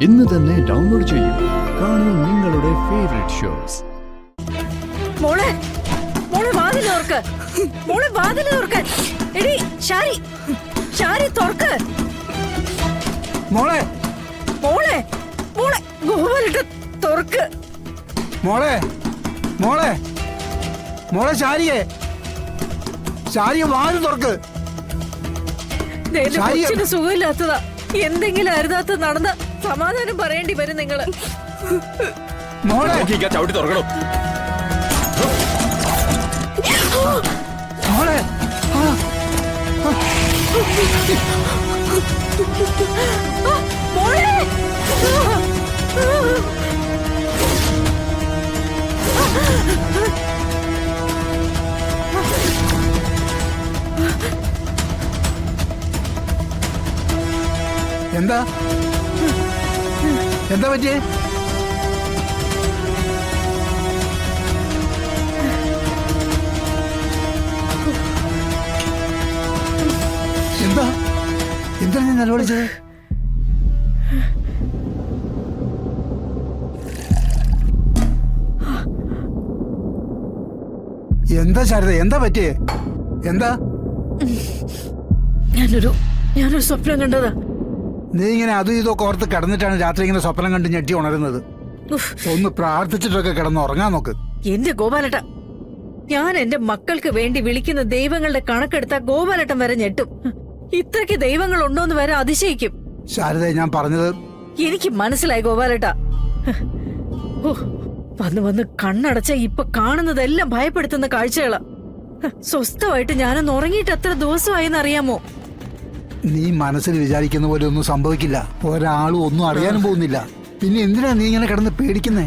ഇന്ന് തന്നെ ഡൗൺലോഡ് ചെയ്യൂ. കാണൂ നിങ്ങളുടെ ഫേവറേറ്റ് ഷോസ്. മോളെ മോളെ വാതിൽ തുറക്ക്. മോളെ വാതിൽ തുറക്ക്. എടി ഷാരി, ഷാരി തുറക്ക്. മോളെ മോളെ മോളെ ഗോപാലിട്ട് തുറക്ക്. മോളെ മോളെ മോളെ ശാരിയെ വാതിൽ തുറക്ക്. കൊച്ചിന് സുഖമില്ലാത്തതാ. എന്തെങ്കിലും അരുതാത്ത നടന്ന സമാധാനം പറയേണ്ടി വരും നിങ്ങള്. മോളെ ചവിട്ടി തുറക്കണോ? മോളെ മോളെ എന്താ എന്താ പറ്റിയേ? എന്താ എന്താ നീ നിലവിളിച്ചത്? എന്താ ശാരദ, എന്താ പറ്റിയേ? എന്താ? ഞാനൊരു സ്വപ്നം കണ്ടതാ. നീ ഇങ്ങനെ അതും ഇതൊക്കെ ഓർത്ത് കിടന്നിട്ടാണ് രാത്രി ഇങ്ങനെ സ്വപ്നം കണ്ട് ഞെട്ടി ഉണരുന്നത്. ഒന്ന് പ്രാർത്ഥിച്ചിട്ടൊക്കെ കിടന്ന് ഉറങ്ങാൻ നോക്ക്. എന്റെ ഗോപാലട്ട, ഞാൻ എന്റെ മക്കൾക്ക് വേണ്ടി വിളിക്കുന്ന ദൈവങ്ങളുടെ കണക്കെടുത്ത ഗോപാലട്ടം വരെ ഞെട്ടും. ഇത്രയ്ക്ക് ദൈവങ്ങൾ ഉണ്ടോന്ന് വരെ അതിശയിക്കും. ശാരദ, ഞാൻ പറഞ്ഞത് എനിക്ക് മനസ്സിലായി ഗോപാലട്ട. വന്ന് വന്ന് കണ്ണടച്ച ഇപ്പൊ കാണുന്നതെല്ലാം ഭയപ്പെടുത്തുന്ന കാഴ്ചകളാ. സ്വസ്ഥമായിട്ട് ഞാനൊന്ന് ഉറങ്ങിയിട്ട് എത്ര ദിവസമായെന്ന് അറിയാമോ? നീ മനസ്സിൽ വിചാരിക്കുന്ന പോലെ ഒന്നും സംഭവിക്കില്ല. ഒരാളും ഒന്നും അറിയാനും പോകുന്നില്ല. പിന്നെ എന്തിനാ നീ ഇങ്ങനെ കിടന്ന് പേടിക്കുന്നേ?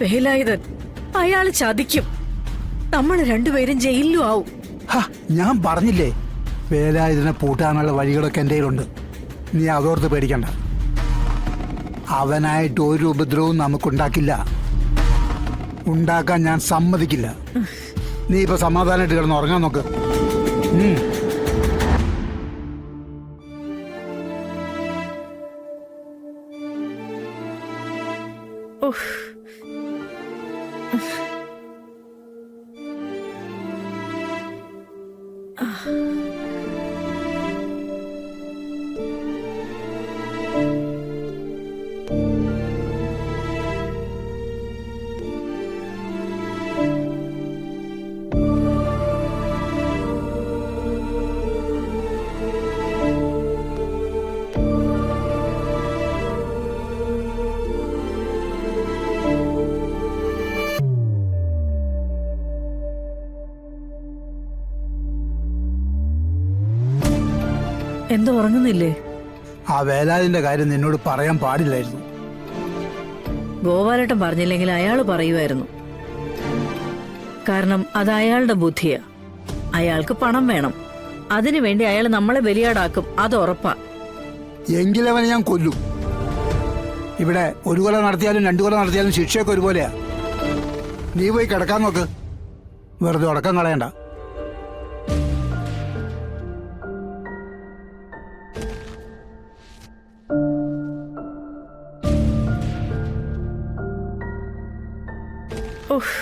വേലായുധൻ അയാള് ചതിക്കും. നമ്മൾ രണ്ടുപേരും ജയിലിലും ആവും. ഞാൻ പറഞ്ഞില്ലേ, വേലായുധനെ പൂട്ടാനുള്ള വഴികളൊക്കെ എൻ്റെ കയ്യിലുണ്ട്. നീ അതോർത്ത് പേടിക്കണ്ട. അവനായിട്ട് ഒരു ഉപദ്രവവും നമുക്കുണ്ടാക്കില്ല. ഉണ്ടാക്കാൻ ഞാൻ സമ്മതിക്കില്ല. നീ ഇപ്പൊ സമാധാനമായിട്ട് കിടന്ന് ഉറങ്ങാൻ നോക്ക്. എന്തോ ഉറങ്ങുന്നില്ലേ? ആ വേലാതിന്റെ കാര്യം നിന്നോട് പറയാൻ പാടില്ലായിരുന്നു. ഗോപാലട്ടൻ പറഞ്ഞില്ലെങ്കിൽ അയാള് പറയുമായിരുന്നു. കാരണം അത് അയാളുടെ ബുദ്ധിയാ. അയാൾക്ക് പണം വേണം. അതിനുവേണ്ടി അയാൾ നമ്മളെ ബലിയാടാക്കും, അത് ഉറപ്പാ. എങ്കിലവനെ ഞാൻ കൊല്ലും. ഇവിടെ ഒരു കൊല നടത്തിയാലും 2 കൊല നടത്തിയാലും ശിക്ഷയൊക്കെ ഒരുപോലെയാ. നീ പോയി കിടക്കാൻ നോക്ക്. വെറുതെ ഉടക്കം കളയണ്ട. ഉഫ്.